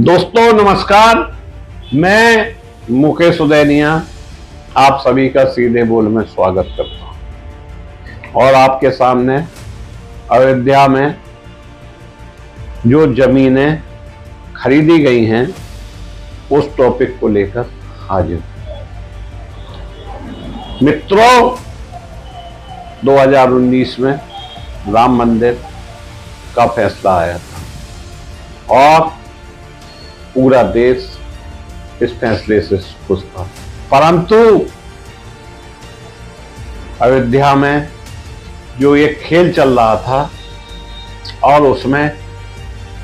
दोस्तों नमस्कार, मैं मुकेश उदैनिया आप सभी का सीधे बोल में स्वागत करता हूं और आपके सामने अयोध्या में जो जमीनें खरीदी गई हैं उस टॉपिक को लेकर हाजिर। मित्रों, 2019 में राम मंदिर का फैसला आया था और पूरा देश इस फैसले से खुश था, परंतु अयोध्या में जो एक खेल चल रहा था और उसमें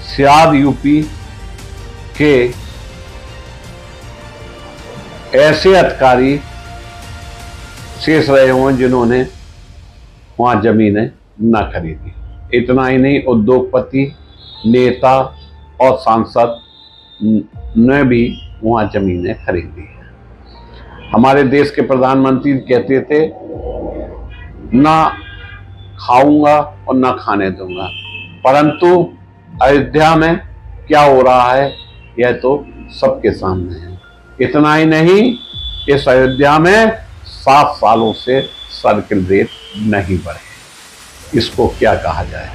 शायद यूपी के ऐसे अधिकारी शेष रहे हों जिन्होंने वहां जमीनें न खरीदी। इतना ही नहीं, उद्योगपति, नेता और सांसद ने भी वहां जमीनें खरीदी। हमारे देश के प्रधानमंत्री कहते थे ना खाऊंगा और ना खाने दूंगा, परंतु अयोध्या में क्या हो रहा है यह तो सबके सामने है। इतना ही नहीं, इस अयोध्या में 7 सालों से सर्किल रेट नहीं बढ़े। इसको क्या कहा जाए?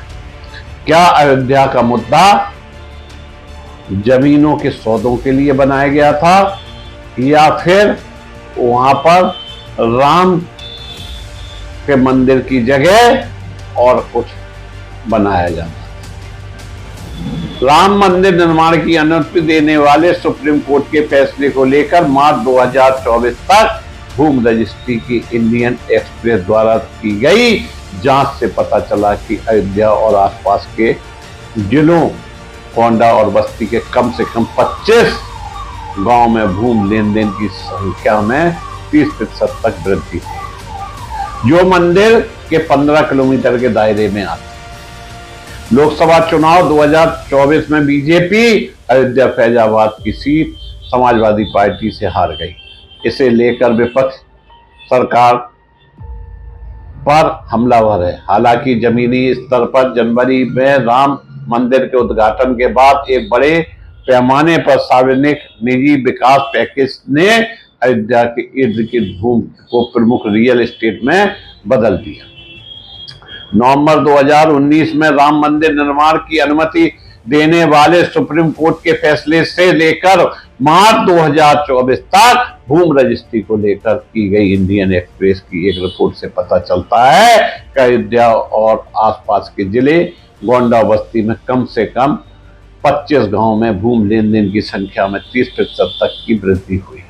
क्या अयोध्या का मुद्दा जमीनों के सौदों के लिए बनाया गया था या फिर वहां पर राम के मंदिर की जगह और कुछ बनाया जाता? राम मंदिर निर्माण की अनुमति देने वाले सुप्रीम कोर्ट के फैसले को लेकर मार्च 2024 तक भूमि रजिस्ट्री की इंडियन एक्सप्रेस द्वारा की गई जांच से पता चला कि अयोध्या और आसपास के जिलों गोंडा और बस्ती के कम से कम 25 गांव में भूमि लेन देन की संख्या में 30% तक वृद्धि हुई, जो मंदिर के 15 किलोमीटर के दायरे में आते। लोकसभा चुनाव 2024 में बीजेपी अयोध्या फैजाबाद की सीट समाजवादी पार्टी से हार गई। इसे लेकर विपक्ष सरकार पर हमलावर है। हालांकि जमीनी स्तर पर जनवरी में राम मंदिर के उद्घाटन के बाद एक बड़े पैमाने पर सार्वजनिक निजी विकास पैकेज ने अयोध्या के इर्द गिर्द भूमि को प्रमुख रियल एस्टेट में बदल दिया। नवंबर 2019 में राम मंदिर निर्माण की अनुमति देने वाले सुप्रीम कोर्ट के फैसले से लेकर मार्च 2024 तक भूमि रजिस्ट्री को लेकर की गई इंडियन एक्सप्रेस की एक रिपोर्ट से पता चलता है कि अयोध्या और आसपास के जिले गोंडा बस्ती में कम से कम 25 गांव में भूमि लेन देन की संख्या में 30% तक की वृद्धि हुई,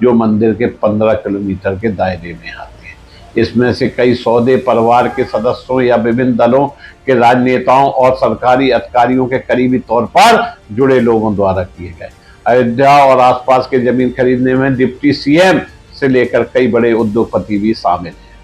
जो मंदिर के 15 किलोमीटर के दायरे में आते हैं। इसमें से कई सौदे परिवार के सदस्यों या विभिन्न दलों के राजनेताओं और सरकारी अधिकारियों के करीबी तौर पर जुड़े लोगों द्वारा किए गए। अयोध्या और आसपास के जमीन खरीदने में डिप्टी सीएम से लेकर कई बड़े उद्योगपति भी शामिल हैं।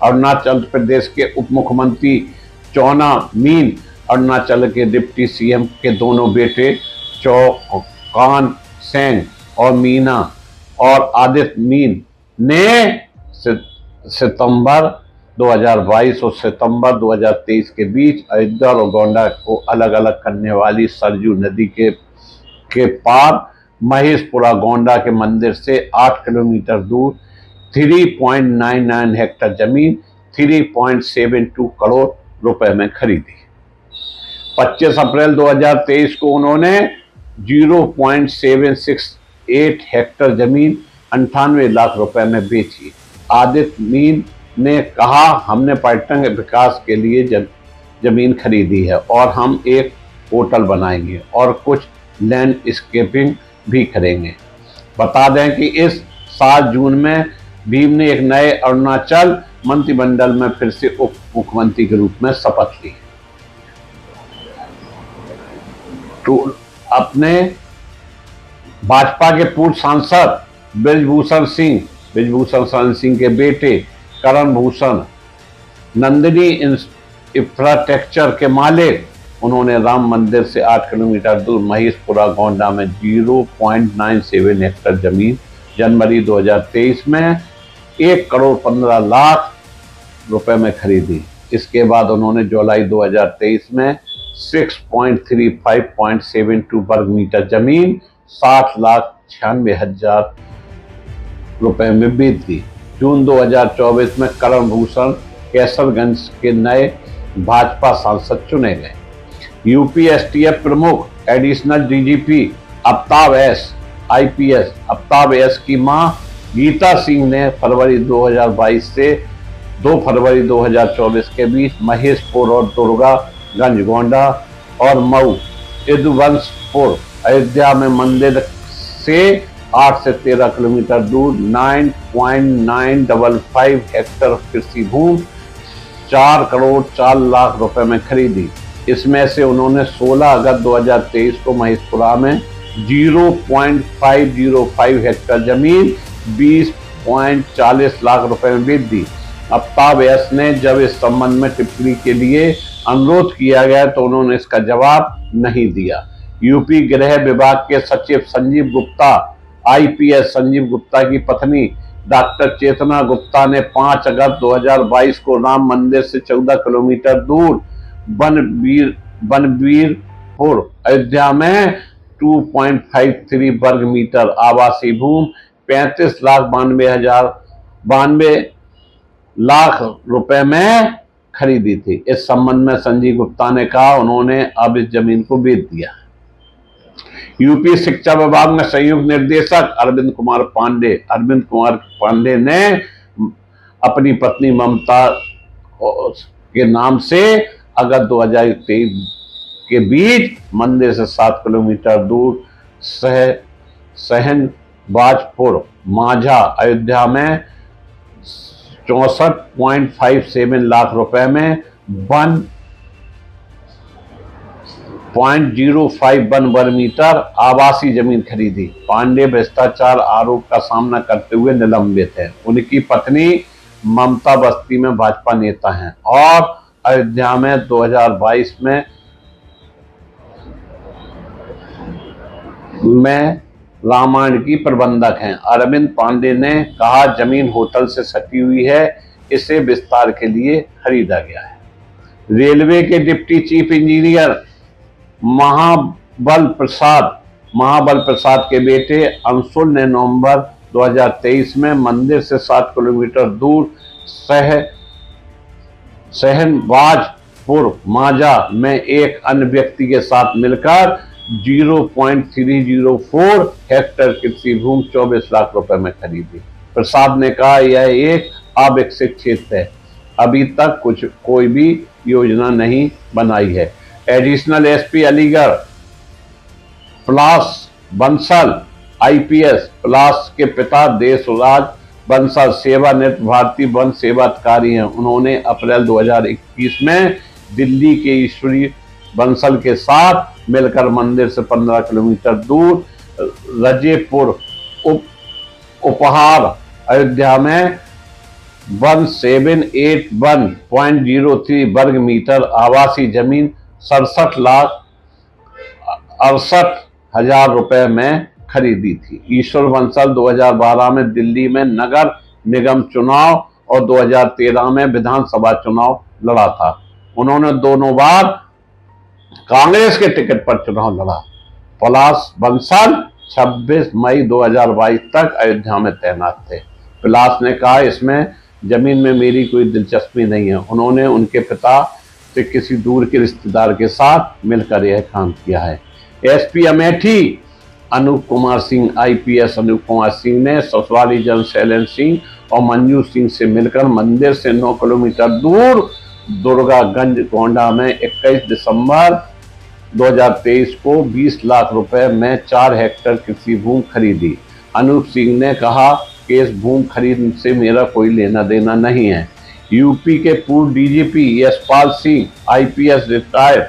अरुणाचल प्रदेश के उप मुख्यमंत्री चौना मीन, अरुणाचल के डिप्टी सीएम के दोनों बेटे चौकान सेंग और मीना और आदित्य मीन ने सितंबर 2022 और सितंबर 2023 के बीच अयोध्या और गोंडा को अलग अलग करने वाली सरजू नदी के पार महेशपुरा गोंडा के मंदिर से 8 किलोमीटर दूर 3.99 हेक्टेयर जमीन 3.72 करोड़ रुपए में खरीदी। 25 अप्रैल 2023 को उन्होंने 0.768 हेक्टेयर जमीन 98 लाख रुपए में बेची। आदित्य मीन ने कहा, हमने पर्यटन विकास के लिए जमीन खरीदी है और हम एक होटल बनाएंगे और कुछ लैंडस्केपिंग भी करेंगे। बता दें कि इस साल जून में भीम ने एक नए अरुणाचल मंत्रिमंडल में फिर से उप मुख्यमंत्री के रूप में शपथ ली। तो अपने भाजपा के पूर्व सांसद ब्रिजभूषण सिंह के बेटे करण भूषण नंदिनी इंफ्रास्ट्रक्चर के मालिक, उन्होंने राम मंदिर से 8 किलोमीटर दूर महेशपुरा गोंडा में 0.97 हेक्टेयर जमीन जनवरी 2023 में 1 करोड़ 15 लाख रुपए में खरीदी। इसके बाद उन्होंने जुलाई 2023 में 6.35.72 वर्ग मीटर जमीन 60,96,000 रुपए में बेच दी। जून 2024 में करण भूषण कैसरगंज के नए भाजपा सांसद चुने गए। यूपी एसटीएफ प्रमुख additional DGP Aftab S IPS Aftab S की मां गीता सिंह ने फरवरी 2022 से 2 फरवरी 2024 के बीच महेशपुर और दुर्गागंज गोंडा और मऊ यदुवंशपुर अयोध्या में मंदिर से 8 से 13 किलोमीटर दूर 9.955 हेक्टेयर कृषि भूमि 4 करोड़ 4 लाख रुपए में खरीदी। इसमें से उन्होंने 16 अगस्त 2023 को महेशपुरा में 0.505 हेक्टेयर जमीन 20.40 लाख रुपए में बेच दी। आफ्ताब एस ने जब इस संबंध में टिप्पणी के लिए अनुरोध किया गया तो उन्होंने इसका जवाब नहीं दिया। यूपी गृह विभाग के सचिव संजीव गुप्ता आईपीएस संजीव गुप्ता की पत्नी डॉक्टर चेतना गुप्ता ने 5 अगस्त 2022 को राम मंदिर से 14 किलोमीटर दूर बनवीरपुर अयोध्या में 2.53 वर्ग मीटर आवासीय भूमि 35,92,092 लाख रुपए में खरीदी थी। इस संबंध में संजीव गुप्ता ने कहा उन्होंने अब इस जमीन को बेच दिया। यूपी शिक्षा विभाग में संयुक्त निर्देशक अरविंद कुमार पांडे ने अपनी पत्नी ममता के नाम से अगस्त 2023 के बीच मंदिर से 7 किलोमीटर दूर सहनबाजपुर माझा अयोध्या में 64.57 लाख रुपए में 1.05 वर्ग मीटर आवासीय जमीन खरीदी। पांडे भ्रष्टाचार आरोप का सामना करते हुए निलंबित हैं। उनकी पत्नी ममता बस्ती में भाजपा नेता हैं और अयोध्या में 2022 में रामायण की प्रबंधक हैं। अरविंद पांडे ने कहा जमीन होटल से सटी हुई है, इसे विस्तार के लिए खरीदा गया है। रेलवे के डिप्टी चीफ इंजीनियर महाबल प्रसाद के बेटे अंशुल ने नवंबर 2023 में मंदिर से 7 किलोमीटर दूर सहनबाजपुर माझा में एक अन्य व्यक्ति के साथ मिलकर 0.304 हेक्टेयर कृषि भूमि 24 लाख रुपए में खरीदी। प्रसाद ने कहा यह एक अविकसित क्षेत्र है, अभी तक कोई भी योजना नहीं बनाई है। एडिशनल एसपी अलीगढ़ पलाश बंसल आईपीएस पलाश के पिता देशराज बंसल सेवानिवृत्त भारतीय वन सेवा अधिकारी हैं। उन्होंने अप्रैल 2021 में दिल्ली के ईश्वरी बंसल के साथ मिलकर मंदिर से 15 किलोमीटर दूर रजेपुर उपहार अयोध्या में 1781.03 वर्ग मीटर आवासीय जमीन 67,68,000 रुपए में खरीदी थी। ईश्वर बंसल 2012 में दिल्ली में नगर निगम चुनाव और 2013 में विधानसभा चुनाव लड़ा था। उन्होंने दोनों बार कांग्रेस के टिकट पर चुनाव लड़ा। पलाश बंसल 26 मई 2022 तक अयोध्या में तैनात थे। पलाश ने कहा इसमें जमीन में मेरी कोई दिलचस्पी नहीं है। उन्होंने उनके पिता से किसी दूर के रिश्तेदार के साथ मिलकर यह काम किया है। एसपी अमेठी अनूप कुमार सिंह आईपीएस अनूप कुमार सिंह ने ससुराली जन शैलेंद्र सिंह और मंजू सिंह से मिलकर मंदिर से 9 किलोमीटर दूर दुर्गागंज गोंडा में 21 दिसंबर 2023 को 20 लाख रुपए में 4 हेक्टेयर कृषि भूमि खरीदी। अनूप सिंह ने कहा कि इस भूमि खरीद से मेरा कोई लेना देना नहीं है। यूपी के पूर्व DGP Yashpal Singh IPS retired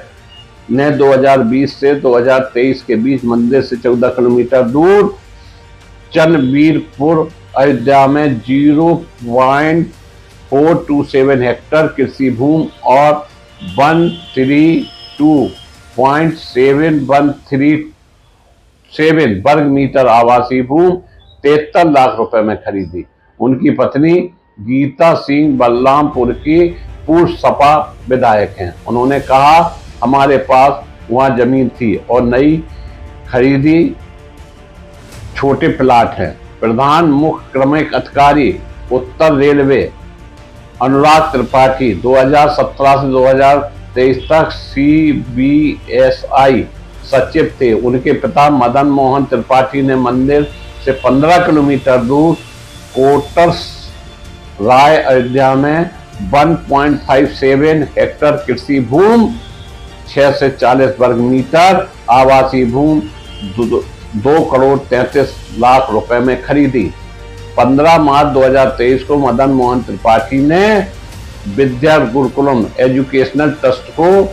ने 2020 से 2023 के बीच मंदिर से 14 किलोमीटर दूर चनवीरपुर अयोध्या में 0.427 हेक्टेयर कृषि भूमि और 132.7137 वर्ग मीटर आवासीय भूमि 73 लाख रुपए में खरीदी। उनकी पत्नी गीता सिंह बलरामपुर की पूर्व सपा विधायक हैं। उन्होंने कहा हमारे पास वहां जमीन थी और नई खरीदी छोटे प्लाट हैं। प्रधान मुख्य क्रमिक अधिकारी उत्तर रेलवे अनुराग त्रिपाठी 2017 से 2023 तक CBSI सचिव थे। उनके पिता मदन मोहन त्रिपाठी ने मंदिर से 15 किलोमीटर दूर कोटर्स राय अयोध्या में 1.57 हेक्टेयर कृषि भूमि, 6 से 40 वर्ग मीटर आवासीय भूमि 2 करोड़ 33 लाख रुपए में खरीदी। 15 मार्च 2023 को मदन मोहन त्रिपाठी ने विद्या गुरुकुलम एजुकेशनल ट्रस्ट को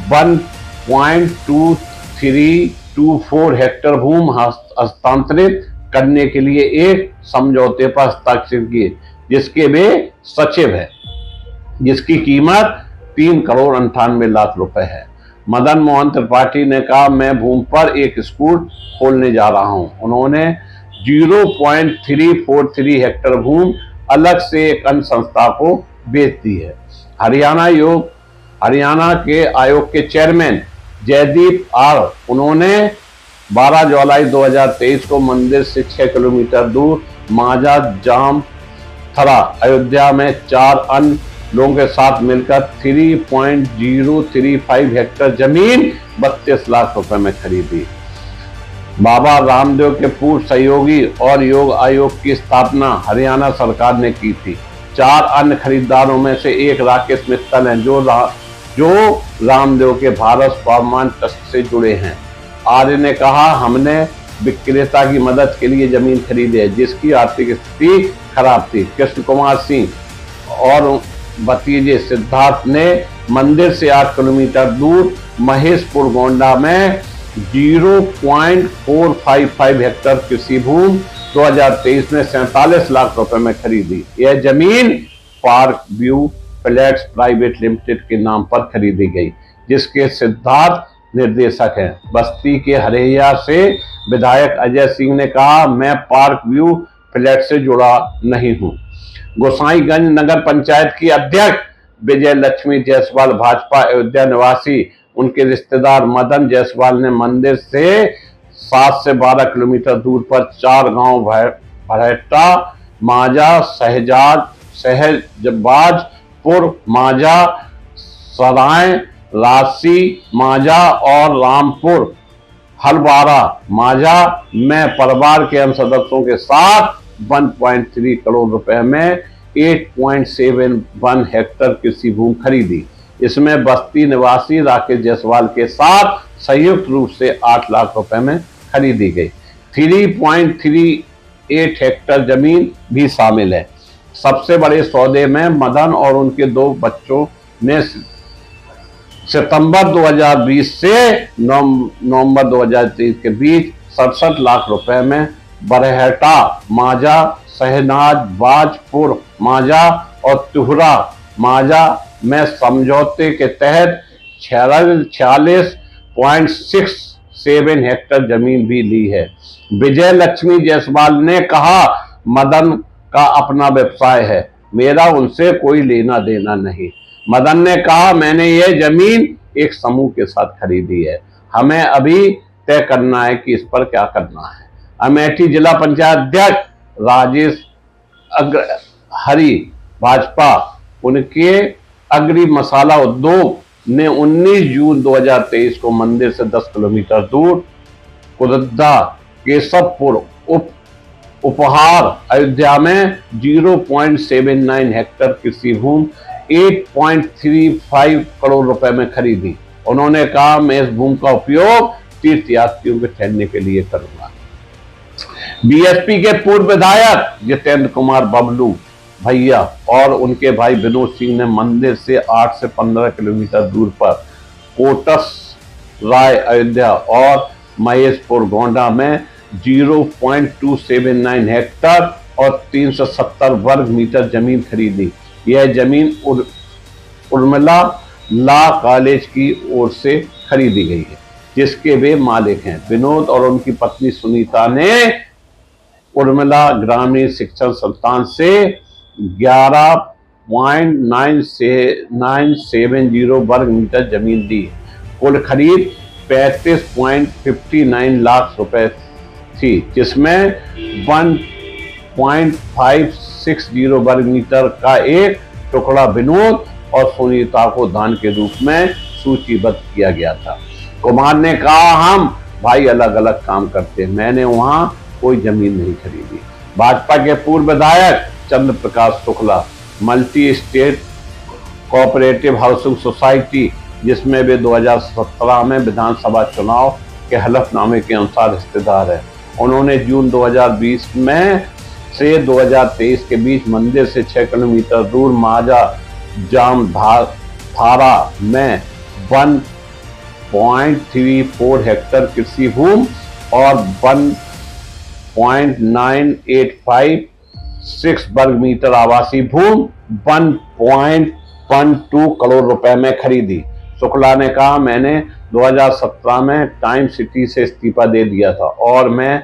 1.2324 हेक्टेयर भूमि हस्तांतरित करने के लिए एक समझौते पर हस्ताक्षर किए, जिसके वे सचिव हैं, जिसकी कीमत 3 करोड़ 98 लाख रुपए है। मदन मोहन त्रिपाठी ने कहा, मैं भूमि पर एक स्कूल खोलने जा रहा हूं। उन्होंने 0.343 हेक्टेयर भूमि अलग से एक अन्य संस्था को बेच दी है। हरियाणा के आयोग के चेयरमैन जयदीप आर, उन्होंने 12 जुलाई 2023 को मंदिर से 6 किलोमीटर दूर माजा जामथरा अयोध्या में 4 अन्य लोगों के साथ मिलकर 3.035 हेक्टेयर जमीन 32 लाख रुपए में खरीदी। बाबा रामदेव के पूर्व सहयोगी और योग आयोग की स्थापना हरियाणा सरकार ने की थी। 4 अन्य खरीदारों में से एक राकेश मित्तल हैं, जो रामदेव के भारत स्वाभिमान ट्रस्ट से जुड़े हैं। आर्य ने कहा, हमने विक्रेता की मदद के लिए जमीन खरीदी है, जिसकी आर्थिक स्थिति खराब थी। कृष्ण कुमार सिंह और भतीजे सिद्धार्थ ने मंदिर से 8 किलोमीटर दूर महेशपुर गोंडा में 0.455 हेक्टेयर कृषि भूमि 2023 में 47 लाख रुपए में खरीदी। यह जमीन park view flats private limited के नाम पर खरीदी गई, जिसके सिद्धार्थ निर्देशक हैं। बस्ती के हरैया से विधायक अजय सिंह ने कहा, मैं पार्क व्यू फ्लैट से जुड़ा नहीं हूं। गोसाईगंज नगर पंचायत की अध्यक्ष विजय लक्ष्मी जायसवाल भाजपा अयोध्या निवासी उनके रिश्तेदार मदन जायसवाल ने मंदिर से 7 से 12 किलोमीटर दूर पर 4 गांव भरेटा, माजा, सहजबाजपुर, माजा, सराय, राशि, माजा और रामपुर हलवारा माजा में परिवार के अन्य सदस्यों के साथ 1.3 करोड़ रुपए में 8.71 हेक्टेयर कृषि भूमि खरीदी। इसमें बस्ती निवासी राकेश जायसवाल के साथ संयुक्त रूप से 8 लाख रुपए में खरीदी गई। 3.38 हेक्टेयर जमीन भी शामिल है। सबसे बड़े सौदे में मदन और उनके 2 बच्चों ने सितंबर 2020 से नवंबर 2023 के बीच 67 लाख रुपए में बरहेटा, माजा, शहनाजबाजपुर माजा और तुहरा माजा में समझौते के तहत 46.67 हेक्टेयर जमीन भी ली है। विजय लक्ष्मी जायसवाल ने कहा, मदन का अपना व्यवसाय है, मेरा उनसे कोई लेना देना नहीं। मदन ने कहा, मैंने यह जमीन एक समूह के साथ खरीदी है, हमें अभी तय करना है कि इस पर क्या करना है। अमेठी जिला पंचायत अध्यक्ष राजेश हरी भाजपा उनके अग्री मसाला उद्योग ने 19 जून 2023 को मंदिर से 10 किलोमीटर दूर कुदद्दा केशवपुर उपहार अयोध्या में 0.79 हेक्टेयर कृषि भूमि 8.35 करोड़ रुपए में खरीदी। उन्होंने कहा, मैं इस भूमि का उपयोग तीर्थयात्रियों के ठहरने के लिए करूंगा। बीएसपी के पूर्व विधायक जितेंद्र कुमार बबलू भैया और उनके भाई विनोद सिंह ने मंदिर से 8 से 15 किलोमीटर दूर पर कोटस राय अयोध्या और महेशपुर गोंडा में 0.279 हेक्टेयर और 370 वर्ग मीटर जमीन खरीदी। यह जमीन उर्मिला लॉ कॉलेज की ओर से खरीदी गई है, जिसके वे मालिक हैं। विनोद और उनकी पत्नी सुनीता ने उर्मिला ग्रामीण शिक्षण संस्थान से 11 1.970 वर्ग मीटर जमीन दी। कुल खरीद 35.59 लाख रुपए थी, जिसमें 1.560 वर्ग मीटर का एक टुकड़ा विनोद और सुनीता को दान के रूप में सूचीबद्ध किया गया था। कुमार ने कहा, हम भाई अलग अलग काम करते, मैंने वहां कोई जमीन नहीं खरीदी। भाजपा के पूर्व विधायक Chandra Prakash Shukla multi state cooperative housing society, जिसमें वे 2017 में विधानसभा चुनाव के हलफनामे के अनुसार हिस्सेदार है, उन्होंने जून 2020 में से 2023 के बीच मंदिर से 6 किलोमीटर दूर माजा जामधारा में 1.34 हेक्टेयर कृषि भूमि और 1.9856 वर्ग मीटर आवासीय भूमि 1.12 करोड़ रुपए में खरीदी। शुक्ला ने कहा, मैंने 2017 में टाइम सिटी से इस्तीफा दे दिया था और मैं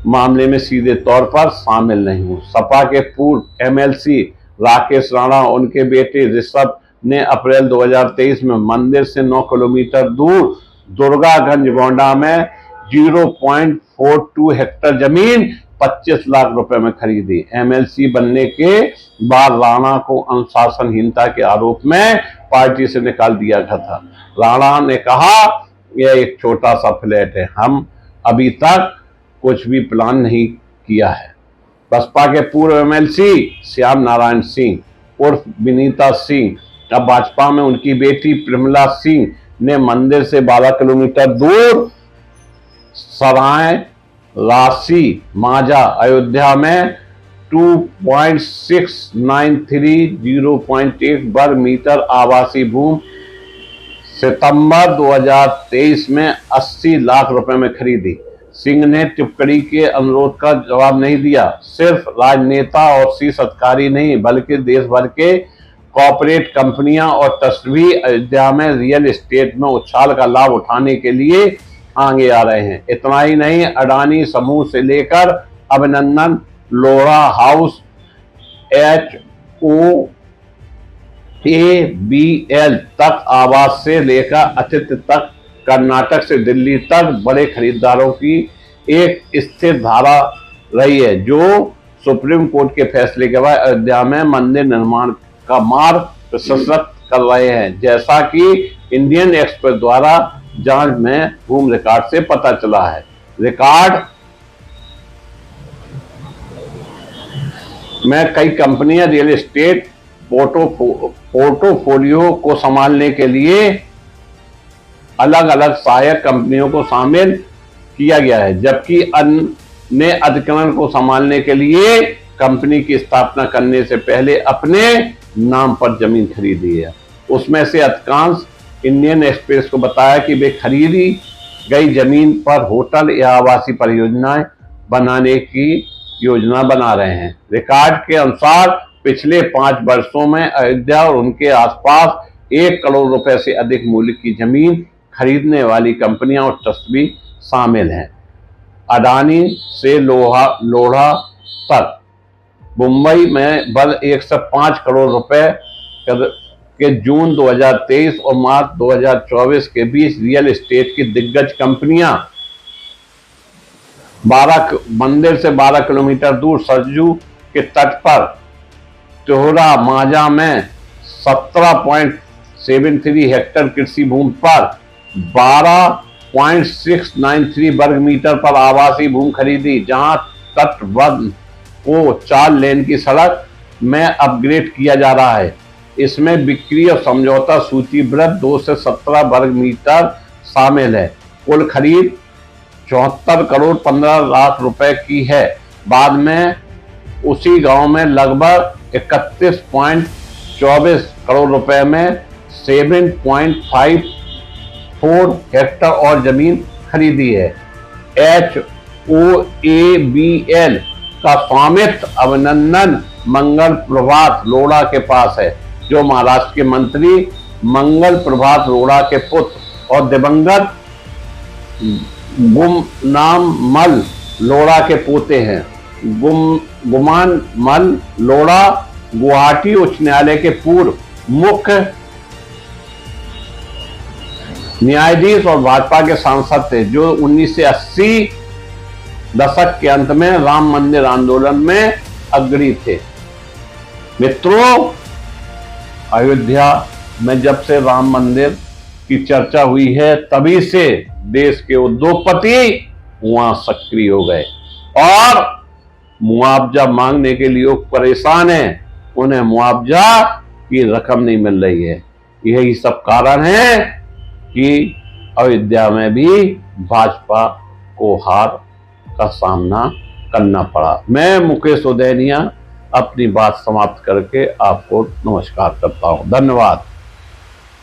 मामले में सीधे तौर पर शामिल नहीं हूं। सपा के पूर्व एमएलसी राकेश राणा, उनके बेटे ऋषभ ने अप्रैल 2023 में मंदिर से 9 किलोमीटर दूर दुर्गागंज गोंडा में 0.42 हेक्टेयर जमीन 25 लाख रुपए में खरीदी। एमएलसी बनने के बाद राणा को अनुशासनहीनता के आरोप में पार्टी से निकाल दिया गया था। राणा ने कहा, यह एक छोटा सा फ्लैट है, हम अभी तक कुछ भी प्लान नहीं किया है। बसपा के पूर्व एमएलसी श्याम नारायण सिंह उर्फ विनीता सिंह, अब भाजपा में उनकी बेटी प्रमिला सिंह ने मंदिर से 12 किलोमीटर दूर सराय राशि माजा अयोध्या में 2.693 वर्ग मीटर आवासीय भूमि सितंबर 2023 में 80 लाख रुपए में खरीदी। सिंह ने टिप्पणी के अनुरोध का जवाब नहीं दिया। सिर्फ राजनेता और शीर्ष अधिकारी नहीं, बल्कि देश भर के कॉर्पोरेट कंपनियां और ट्रस्ट भी अयोध्या में रियल एस्टेट में उछाल का लाभ उठाने के लिए आगे आ रहे हैं। इतना ही नहीं, अडानी समूह से लेकर अभिनंदन लोहरा हाउस, HOABL तक, आवास से लेकर अतिथि तक, कर्नाटक से दिल्ली तक बड़े खरीदारों की एक स्थिर धारा रही है, जो सुप्रीम कोर्ट के फैसले के बाद अयोध्या में मंदिर निर्माण का मार्ग प्रशस्त कर रहे हैं, जैसा कि इंडियन एक्सप्रेस द्वारा जांच में भूमि रिकॉर्ड से पता चला है। रिकॉर्ड में कई कंपनियां रियल एस्टेट पोर्टोफोलियो को संभालने के लिए अलग अलग सहायक कंपनियों को शामिल किया गया है, जबकि अन्य अधिग्रहण को संभालने के लिए कंपनी की स्थापना करने से पहले अपने नाम पर जमीन खरीदी है। उसमें से अधिकांश इंडियन एक्सप्रेस को बताया कि वे खरीदी गई जमीन पर होटल या आवासीय परियोजनाएं बनाने की योजना बना रहे हैं। रिकॉर्ड के अनुसार पिछले 5 वर्षों में अयोध्या और उनके आसपास 1 करोड़ रुपए से अधिक मूल्य की जमीन खरीदने वाली कंपनियां और ट्रस्ट भी शामिल हैं। अडानी से लोढ़ा तक मुंबई में बल 105 करोड़ रुपए के जून 2023 और मार्च 2024 के बीच रियल एस्टेट की दिग्गज कंपनियां मंदिर से 12 किलोमीटर दूर सरजू के तट पर त्योहरा माजा में 17.73 हेक्टेयर कृषि भूमि पर 12.693 वर्ग मीटर पर आवासीय भूमि खरीदी, जहां तटबंध को 4 लेन की सड़क में अपग्रेड किया जा रहा है। इसमें बिक्री और समझौता सूचीबद्ध 2 से 17 वर्ग मीटर शामिल है। कुल खरीद 74 करोड़ 15 लाख रुपए की है। बाद में उसी गांव में लगभग 31.24 करोड़ रुपए में 7.54 हेक्टेयर और जमीन खरीदी है। HOABL का स्वामित्व अभिनंदन मंगल प्रभात लोढ़ा के पास है, जो महाराष्ट्र के मंत्री मंगल प्रभात लोढ़ा के पुत्र और दिवंगत गुमनाम मल लोढ़ा के पोते हैं। गुमान मल लोढ़ा गुवाहाटी उच्च न्यायालय के पूर्व मुख्य न्यायाधीश और भाजपा के सांसद थे, जो 1980 दशक के अंत में राम मंदिर आंदोलन में अग्रणी थे। मित्रों, अयोध्या में जब से राम मंदिर की चर्चा हुई है, तभी से देश के उद्योगपति वहां सक्रिय हो गए और मुआवजा मांगने के लिए परेशान हैं। उन्हें मुआवजा की रकम नहीं मिल रही है। यही सब कारण है कि अयोध्या में भी भाजपा को हार का सामना करना पड़ा। मैं मुकेश उदैनिया अपनी बात समाप्त करके आपको नमस्कार करता हूं। धन्यवाद।